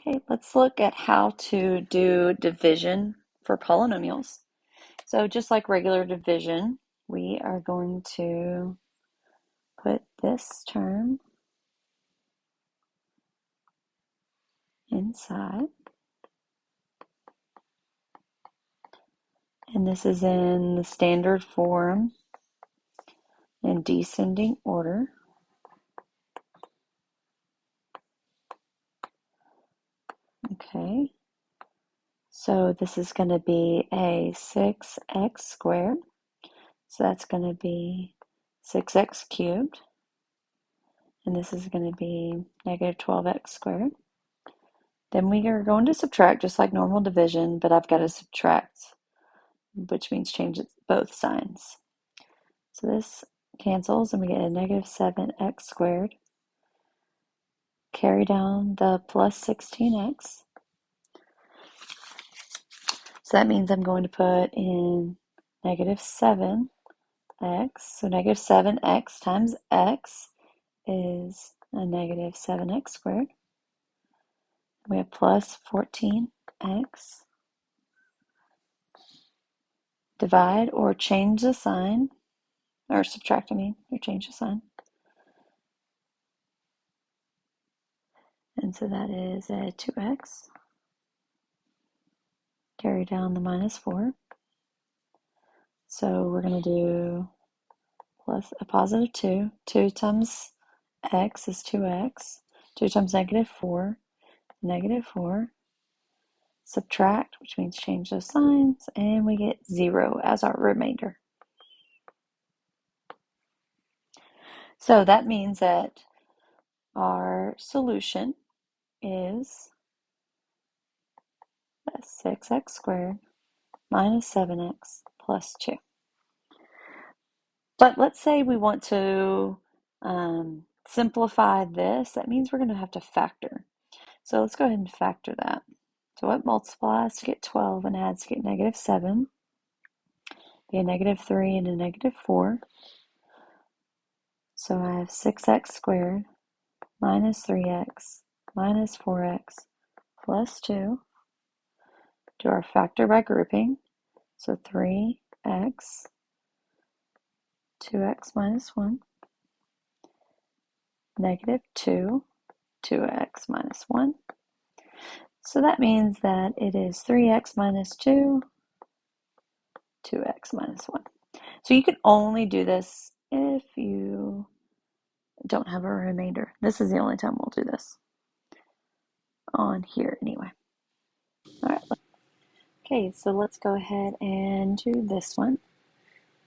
Okay, let's look at how to do division for polynomials. So just like regular division, we are going to put this term inside, and this is in the standard form in descending order. Okay, so this is going to be a 6x squared, so that's going to be 6x cubed, and this is going to be negative 12x squared. Then we are going to subtract just like normal division, but I've got to subtract, which means change both signs. So this cancels and we get a negative 7x squared. Carry down the plus 16x. So that means I'm going to put in negative 7x. So negative 7x times x is a negative 7x squared. We have plus 14x. Divide or change the sign, or subtract, or change the sign. And so that is a 2x. Carry down the minus 4. So we're going to do plus a positive 2. 2 times x is 2x. 2 times negative 4, negative 4. Subtract, which means change those signs, and we get 0 as our remainder. So that means that our solution is 6x squared minus 7x plus 2. But let's say we want to simplify this. That means we're going to have to factor. So let's go ahead and factor that. So what multiplies to get 12 and adds to get negative 7? Be a negative 3 and a negative 4. So I have 6x squared minus 3x minus 4x plus 2. Do our factor by grouping. So 3x, 2x minus 1, negative 2, 2x minus 1. So that means that it is 3x minus 2, 2x minus 1. So you can only do this if you don't have a remainder. This is the only time we'll do this on here anyway. All right. Okay, so let's go ahead and do this one.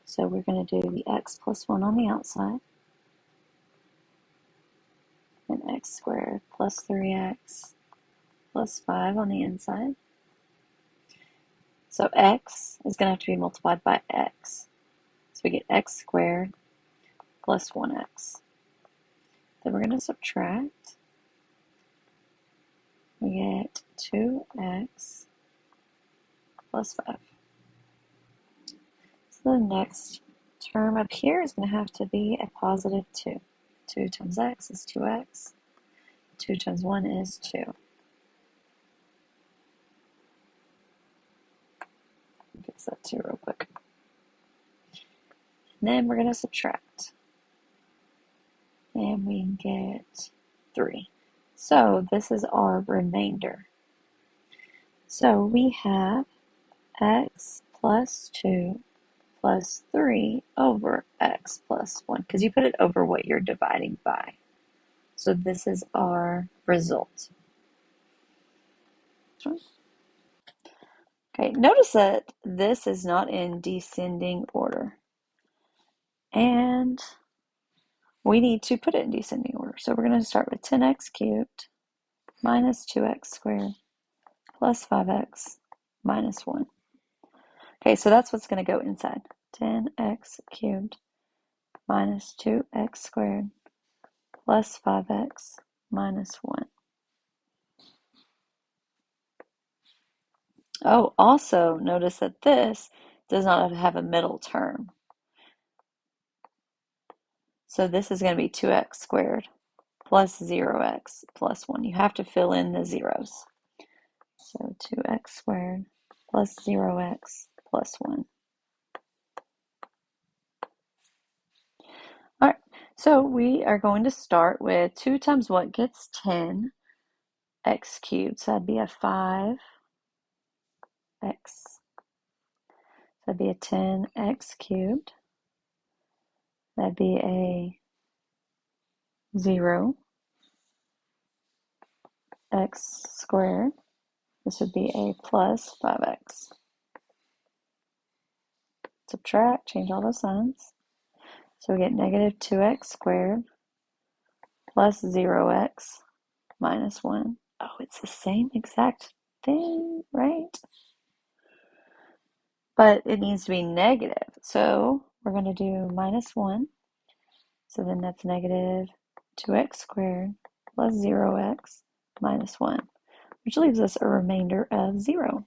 So we're going to do the x plus 1 on the outside, and x squared plus 3x plus 5 on the inside. So x is going to have to be multiplied by x. So we get x squared plus 1x. Then we're going to subtract. We get 2x plus 5. So the next term up here is going to have to be a positive 2. 2 times x is 2x. 2 times 1 is 2. Fix that 2 real quick. And then we're going to subtract. And we get 3. So this is our remainder. So we have x plus 2 plus 3 over x plus 1, because you put it over what you're dividing by. So this is our result. Okay, notice that this is not in descending order. And we need to put it in descending order. So we're going to start with 10x cubed minus 2x squared plus 5x minus 1. Okay, so that's what's going to go inside. 10x cubed minus 2x squared plus 5x minus 1. Oh, also notice that this does not have a middle term. So this is going to be 2x squared plus 0x plus 1. You have to fill in the zeros. So 2x squared plus 0x plus 1. All right, so we are going to start with 2 times what gets 10 x cubed. So that'd be a 5x. So that'd be a 10x cubed. That'd be a 0x squared. This would be a plus 5x. Subtract, change all the signs. So we get negative 2x squared plus 0x minus 1. Oh, it's the same exact thing, right? But it needs to be negative. So we're going to do minus 1. So then that's negative 2x squared plus 0x minus 1, which leaves us a remainder of 0.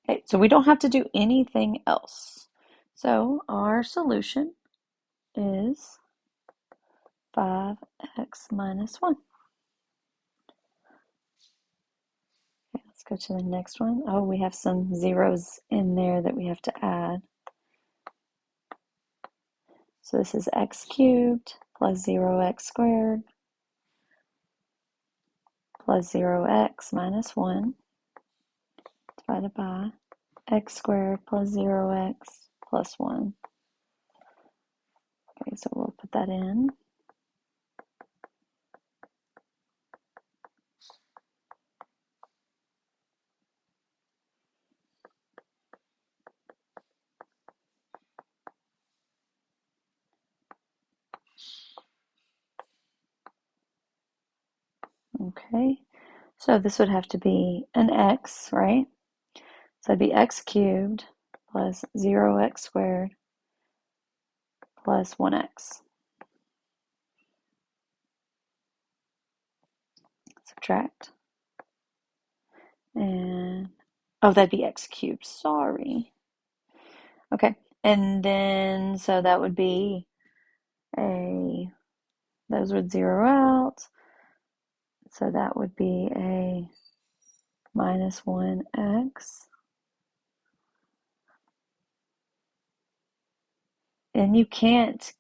Okay, so we don't have to do anything else. So our solution is 5x minus 1. Okay, let's go to the next one. Oh, we have some zeros in there that we have to add. So this is x cubed plus 0x squared plus 0x minus 1 divided by x squared plus 0x plus 1. Okay, so we'll put that in. Okay, so this would have to be an x, right? So it'd be x cubed plus 0x squared plus 1x. Subtract. And, oh, that'd be x cubed, sorry. Okay, and then, so that would be those would zero out. So that would be a minus 1x. And you can't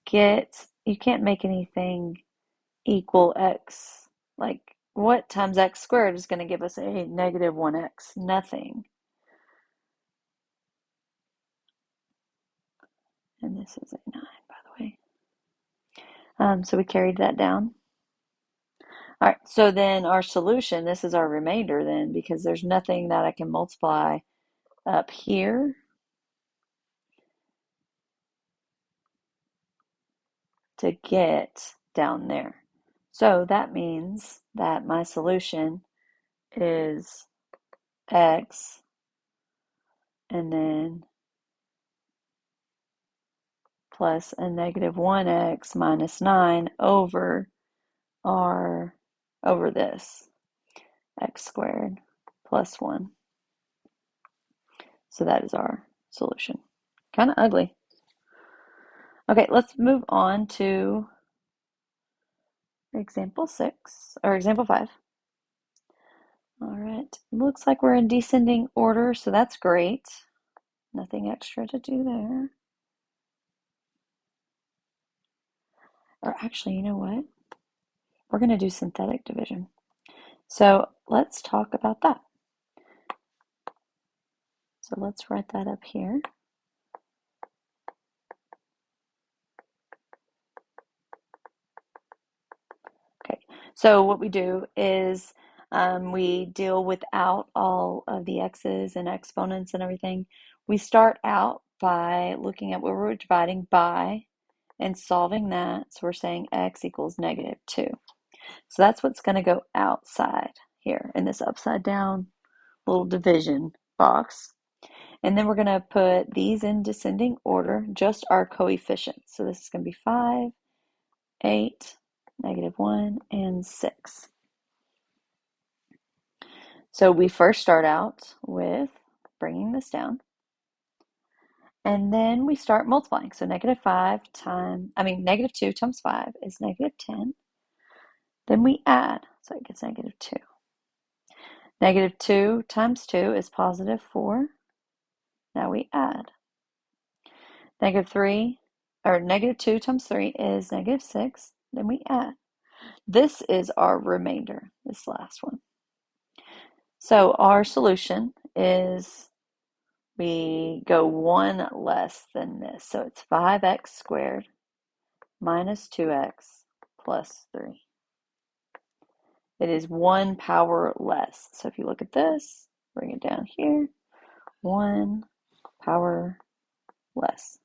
make anything equal x. Like, what times x squared is going to give us a negative 1x? Nothing. And this is a 9, by the way. So we carried that down. All right, so then our solution, this is our remainder then, because there's nothing that I can multiply up here. To get down there. So that means that my solution is x and then plus a negative 1x minus 9 over this x squared plus 1. So that is our solution. Kind of ugly. Okay, let's move on to example 6 or example 5. All right, looks like we're in descending order, so that's great. Nothing extra to do there. Or actually, you know what? We're going to do synthetic division. So let's talk about that. So let's write that up here. Okay, so what we do is we deal without all of the x's and exponents and everything. We start out by looking at what we're dividing by and solving that. So we're saying x equals negative 2. So that's what's going to go outside here in this upside down little division box. And then we're going to put these in descending order, just our coefficients. So this is going to be 5, 8, negative 1, and 6. So we first start out with bringing this down. And then we start multiplying. So negative 2 times 5 is negative 10. Then we add, so it gets negative 2. Negative 2 times 2 is positive 4. Now we add. Negative 2 times 3 is negative 6. Then we add. This is our remainder, this last one. So our solution is we go one less than this. So it's 5x squared minus 2x plus 3. It is 1 power less. So if you look at this, bring it down here, 1 power less.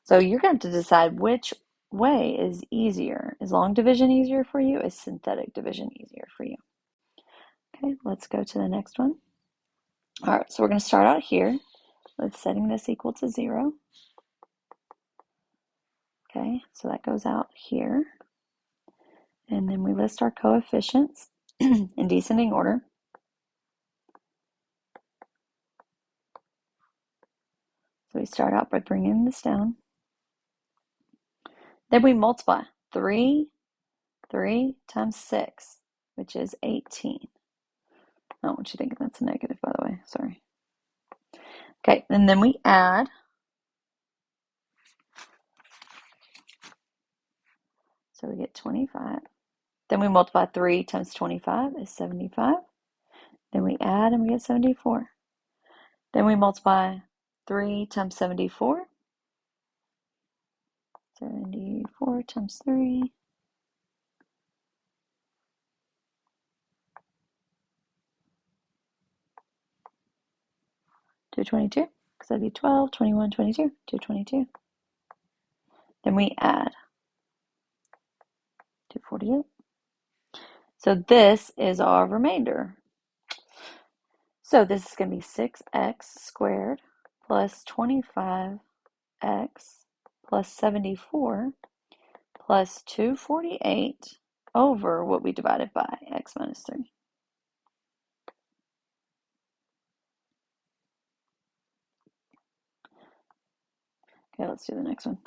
So you're going to decide which way is easier. Is long division easier for you? Is synthetic division easier for you? Okay, let's go to the next one. All right, so we're going to start out here with setting this equal to 0. Okay, so that goes out here. And then we list our coefficients in descending order. So we start out by bringing this down. Then we multiply 3 times 6, which is 18. I don't want you thinking that's a negative, by the way. Sorry. Okay, and then we add. So we get 25. Then we multiply 3 times 25 is 75. Then we add and we get 74. Then we multiply 3 times 74. 74 times 3. 222, because that'd be 12, 21, 22, 222. Then we add 248. So this is our remainder. So this is going to be 6x squared plus 25x plus 74 plus 248 over what we divided by, x minus 3. Okay, let's do the next one.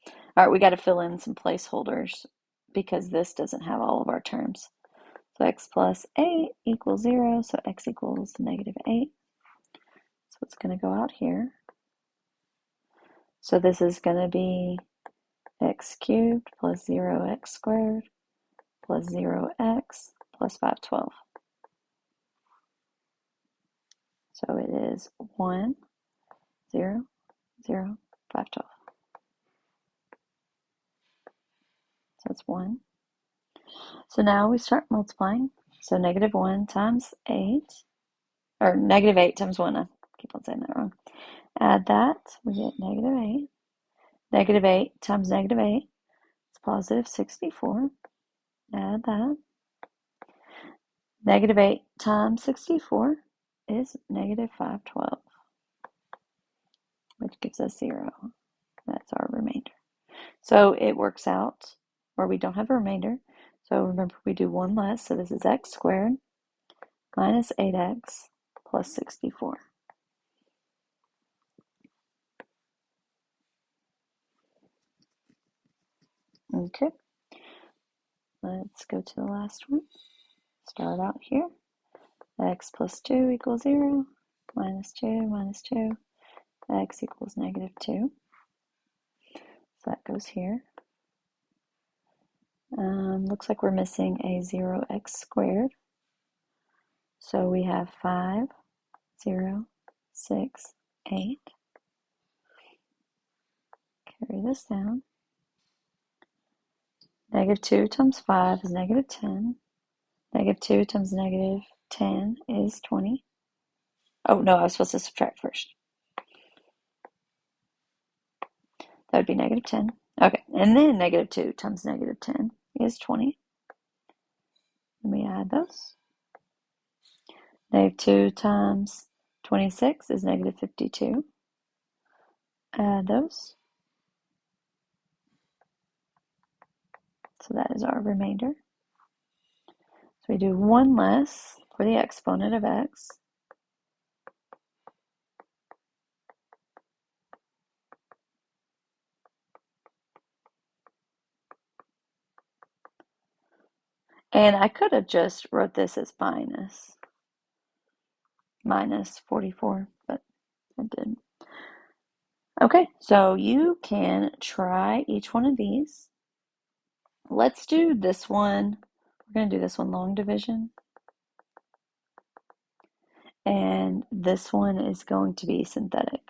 All right, we got to fill in some placeholders because this doesn't have all of our terms. So x plus 8 equals 0, so x equals negative 8. So it's going to go out here. So this is going to be x cubed plus 0x squared plus 0x plus 512. So it is 1, 0, 0, 512. So it's 1. So now we start multiplying. So negative 1 times 8, or negative 8 times 1. I keep on saying that wrong. Add that, we get negative 8. Negative 8 times negative 8 is positive 64. Add that. Negative 8 times 64 is negative 512, which gives us 0. That's our remainder. So it works out, or we don't have a remainder. So remember, we do one less. So this is x squared minus 8x plus 64. Okay, let's go to the last one. Start out here. X plus 2 equals 0, minus 2, minus 2, x equals negative 2. So that goes here. Looks like we're missing a 0x squared. So we have 5, 0, 6, 8. Carry this down. Negative 2 times 5 is negative 10. Negative 2 times negative 10 is 20. Oh, no, I was supposed to subtract first. That would be negative 10. Okay, and then negative 2 times negative 10 is 20. Let me add those. Negative 2 times 26 is negative 52. Add those. So that is our remainder. So we do one less for the exponent of x. And I could have just wrote this as minus 44, but I didn't. Okay, so you can try each one of these. Let's do this one. We're going to do this one long division. And this one is going to be synthetic.